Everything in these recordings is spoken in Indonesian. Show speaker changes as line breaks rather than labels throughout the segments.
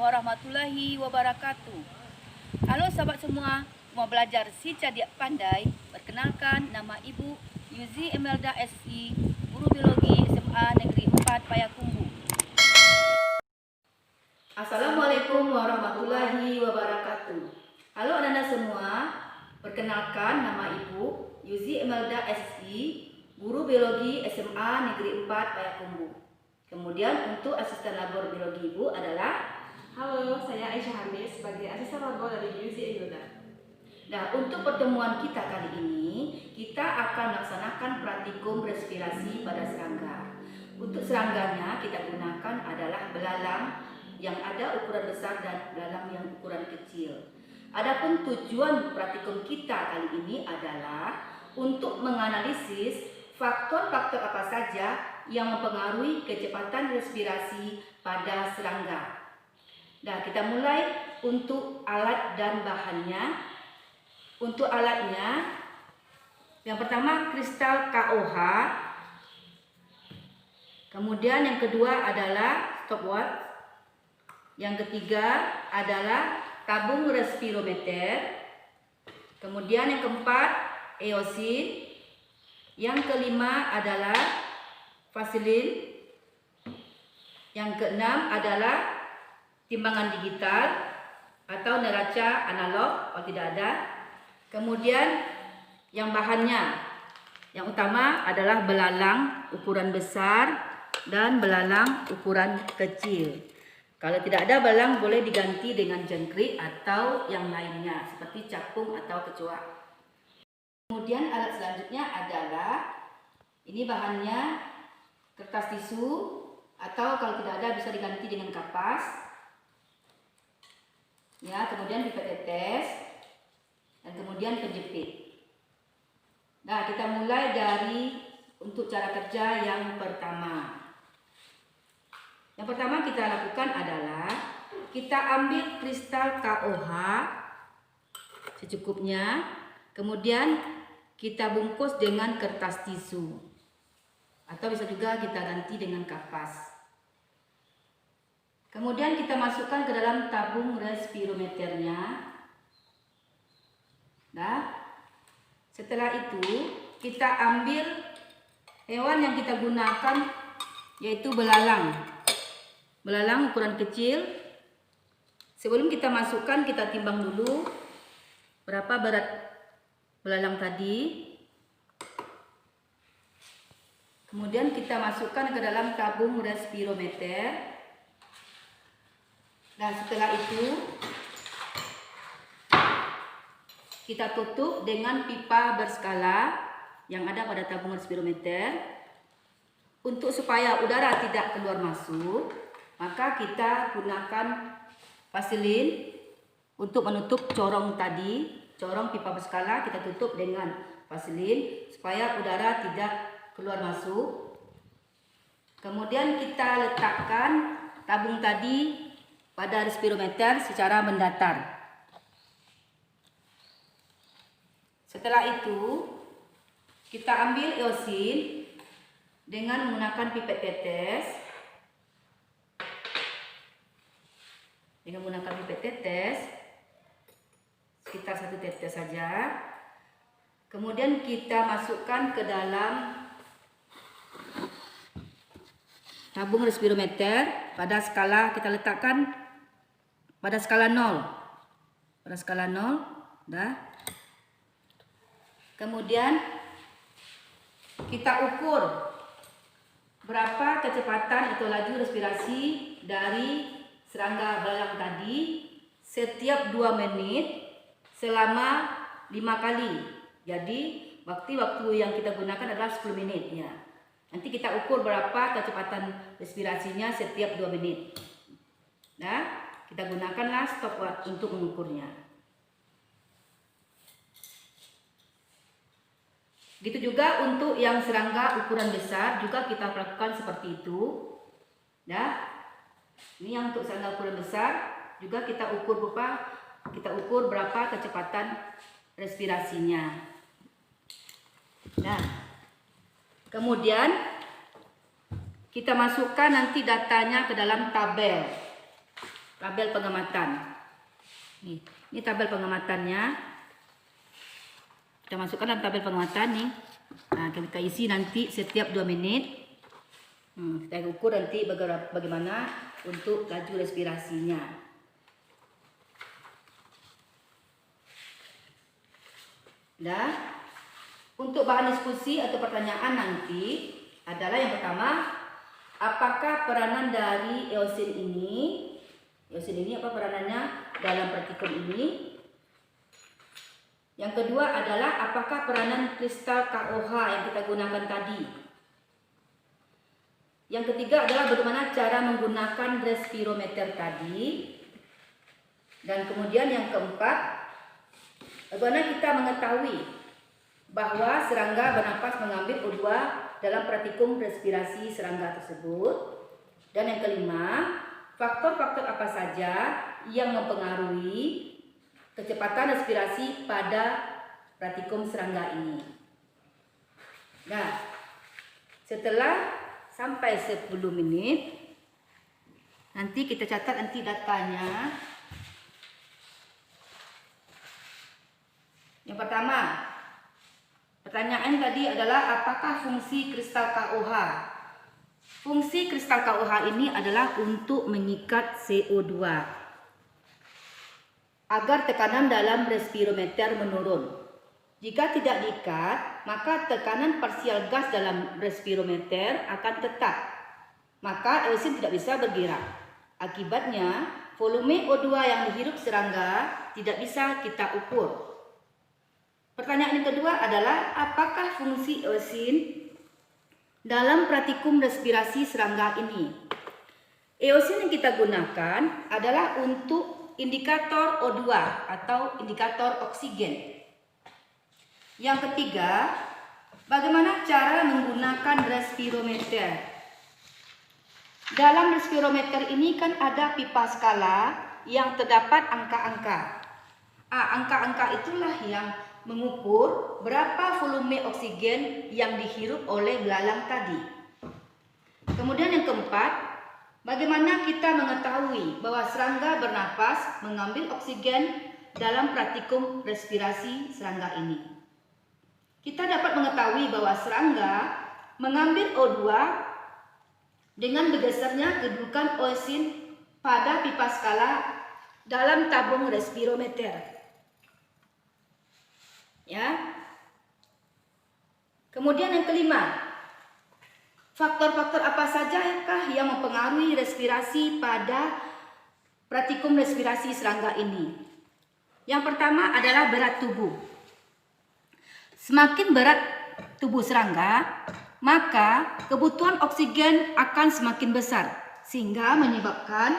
warahmatullahi wabarakatuh. Halo sahabat semua, mau belajar si cerdik pandai. Perkenalkan, nama Ibu Yuzi Emelda SI, Guru Biologi SMA Negeri 4 Payakumbuh. Assalamualaikum warahmatullahi wabarakatuh. Halo anak-anak semua, perkenalkan, nama Ibu Yuzi Emelda SI, Guru Biologi SMA Negeri 4 Payakumbuh. Kemudian untuk asisten labor biologi Ibu adalah,
halo, saya Aisyah Hamis sebagai asisten labor dari Yuzi Emelda.
Nah, untuk pertemuan kita kali ini, kita akan laksanakan praktikum respirasi pada serangga. Untuk serangganya kita gunakan adalah belalang yang ada ukuran besar dan belalang yang ukuran kecil. Adapun tujuan praktikum kita kali ini adalah untuk menganalisis faktor-faktor apa saja yang mempengaruhi kecepatan respirasi pada serangga. Nah, kita mulai untuk alat dan bahannya. Untuk alatnya, yang pertama kristal KOH. Kemudian yang kedua adalah stopwatch. Yang ketiga adalah tabung respirometer. Kemudian yang keempat eosin. Yang kelima adalah vaselin. Yang keenam adalah timbangan digital atau neraca analog kalau tidak ada. Kemudian yang bahannya, yang utama adalah belalang ukuran besar dan belalang ukuran kecil. Kalau tidak ada belalang boleh diganti dengan jangkrik atau yang lainnya seperti capung atau kecoa. Kemudian alat selanjutnya adalah, ini bahannya kertas tisu atau kalau tidak ada bisa diganti dengan kapas. Ya, kemudian pipet tetes dan kemudian penjepit. Nah, kita mulai dari untuk cara kerja yang pertama. Yang pertama kita lakukan adalah kita ambil kristal KOH secukupnya, kemudian kita bungkus dengan kertas tisu atau bisa juga kita ganti dengan kapas. Kemudian kita masukkan ke dalam tabung respirometernya. Nah, setelah itu kita ambil hewan yang kita gunakan, yaitu belalang. Belalang ukuran kecil. Sebelum kita masukkan, kita timbang dulu berapa berat belalang tadi. Kemudian kita masukkan ke dalam tabung respirometer. Nah, setelah itu kita tutup dengan pipa berskala yang ada pada tabung respirometer. Untuk supaya udara tidak keluar masuk, maka kita gunakan vaselin untuk menutup corong tadi. Corong pipa berskala kita tutup dengan vaselin supaya udara tidak keluar masuk. Kemudian kita letakkan tabung tadi pada respirometer secara mendatar. Setelah itu kita ambil eosin dengan menggunakan pipet tetes. Dengan menggunakan pipet tetes sekitar 1 tetes saja. Kemudian kita masukkan ke dalam tabung respirometer pada skala, kita letakkan pada skala 0. Pada skala 0, dah. Kemudian kita ukur berapa kecepatan atau laju respirasi dari serangga belalang tadi setiap 2 menit selama 5 kali. Jadi waktu yang kita gunakan adalah 10 menit ya. Nanti kita ukur berapa kecepatan respirasinya setiap 2 menit. Nah, kita gunakanlah stopwatch untuk mengukurnya. Gitu juga untuk yang serangga ukuran besar juga kita lakukan seperti itu. Nah, ini yang untuk serangga ukuran besar juga kita ukur berapa kecepatan respirasinya. Nah, kemudian kita masukkan nanti datanya ke dalam tabel. tabel pengamatan. Ini tabel pengamatannya. Kita masukkan dalam tabel pengamatan nih. Nah, kita isi nanti setiap 2 menit. Kita ukur nanti bagaimana untuk laju respirasinya. Dah. Untuk bahan diskusi atau pertanyaan nanti adalah yang pertama, apakah peranan dari eosin ini apa peranannya dalam praktikum ini? Yang kedua adalah apakah peranan kristal KOH yang kita gunakan tadi? Yang ketiga adalah bagaimana cara menggunakan respirometer tadi. Dan kemudian yang keempat, bagaimana kita mengetahui bahwa serangga bernapas mengambil O2 dalam praktikum respirasi serangga tersebut. Dan yang kelima, faktor-faktor apa saja yang mempengaruhi kecepatan respirasi pada praktikum serangga ini. Nah, setelah sampai 10 menit, nanti kita catat nanti datanya. Yang pertama, pertanyaan tadi adalah apakah fungsi kristal KOH? Fungsi kristal KOH ini adalah untuk mengikat CO2 agar tekanan dalam respirometer menurun. Jika tidak diikat, maka tekanan parsial gas dalam respirometer akan tetap. Maka eosin tidak bisa bergerak. Akibatnya, volume O2 yang dihirup serangga tidak bisa kita ukur. Pertanyaan yang kedua adalah apakah fungsi eosin dalam praktikum respirasi serangga ini? Eosin yang kita gunakan adalah untuk indikator O2 atau indikator oksigen. Yang ketiga, bagaimana cara menggunakan respirometer? Dalam respirometer ini kan ada pipa skala yang terdapat angka-angka. Angka-angka itulah yang mengukur berapa volume oksigen yang dihirup oleh belalang tadi. Kemudian yang keempat, bagaimana kita mengetahui bahwa serangga bernapas mengambil oksigen dalam praktikum respirasi serangga ini? Kita dapat mengetahui bahwa serangga mengambil O2 dengan bergesernya kedudukan eosin pada pipa skala dalam tabung respirometer. Ya. Kemudian yang kelima, faktor-faktor apa sajakah yang mempengaruhi respirasi pada praktikum respirasi serangga ini? Yang pertama adalah berat tubuh. Semakin berat tubuh serangga, maka kebutuhan oksigen akan semakin besar, sehingga menyebabkan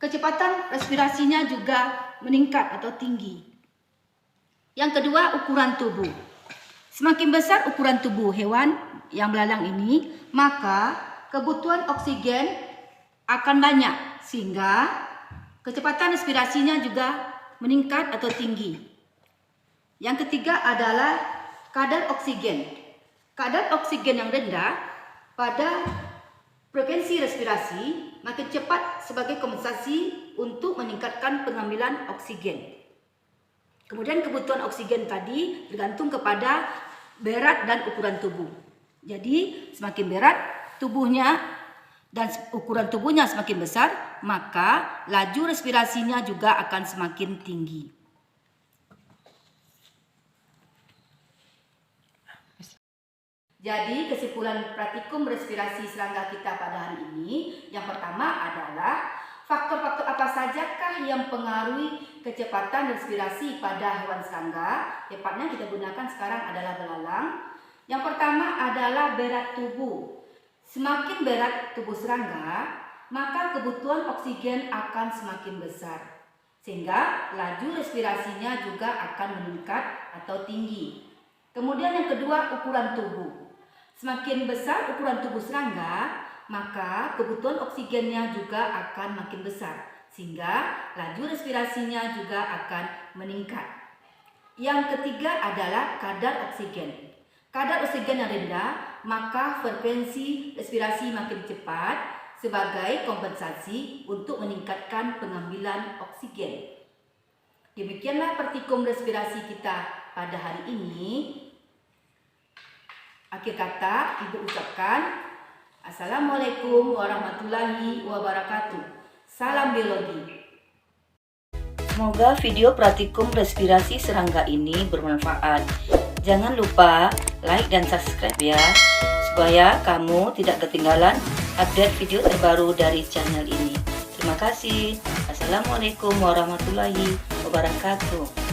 kecepatan respirasinya juga meningkat atau tinggi. Yang kedua, ukuran tubuh. Semakin besar ukuran tubuh hewan yang belalang ini, maka kebutuhan oksigen akan banyak, sehingga kecepatan respirasinya juga meningkat atau tinggi. Yang ketiga adalah kadar oksigen. Kadar oksigen yang rendah pada frekuensi respirasi makin cepat sebagai kompensasi untuk meningkatkan pengambilan oksigen. Kemudian kebutuhan oksigen tadi bergantung kepada berat dan ukuran tubuh. Jadi semakin berat tubuhnya dan ukuran tubuhnya semakin besar, maka laju respirasinya juga akan semakin tinggi. Jadi kesimpulan praktikum respirasi serangga kita pada hari ini, yang pertama adalah faktor-faktor apa sajakah yang mempengaruhi kecepatan respirasi pada hewan serangga? Tepatnya kita gunakan sekarang adalah belalang. Yang pertama adalah berat tubuh. Semakin berat tubuh serangga, maka kebutuhan oksigen akan semakin besar. Sehingga laju respirasinya juga akan meningkat atau tinggi. Kemudian yang kedua, ukuran tubuh. Semakin besar ukuran tubuh serangga, maka kebutuhan oksigennya juga akan makin besar, sehingga laju respirasinya juga akan meningkat. Yang ketiga adalah kadar oksigen. Kadar oksigen yang rendah, maka frekuensi respirasi makin cepat, sebagai kompensasi untuk meningkatkan pengambilan oksigen. Demikianlah praktikum respirasi kita pada hari ini. Akhir kata, Ibu ucapkan Assalamualaikum warahmatullahi wabarakatuh. Salam biologi. Semoga video praktikum respirasi serangga ini bermanfaat. Jangan lupa like dan subscribe ya, supaya kamu tidak ketinggalan update video terbaru dari channel ini. Terima kasih. Assalamualaikum warahmatullahi wabarakatuh.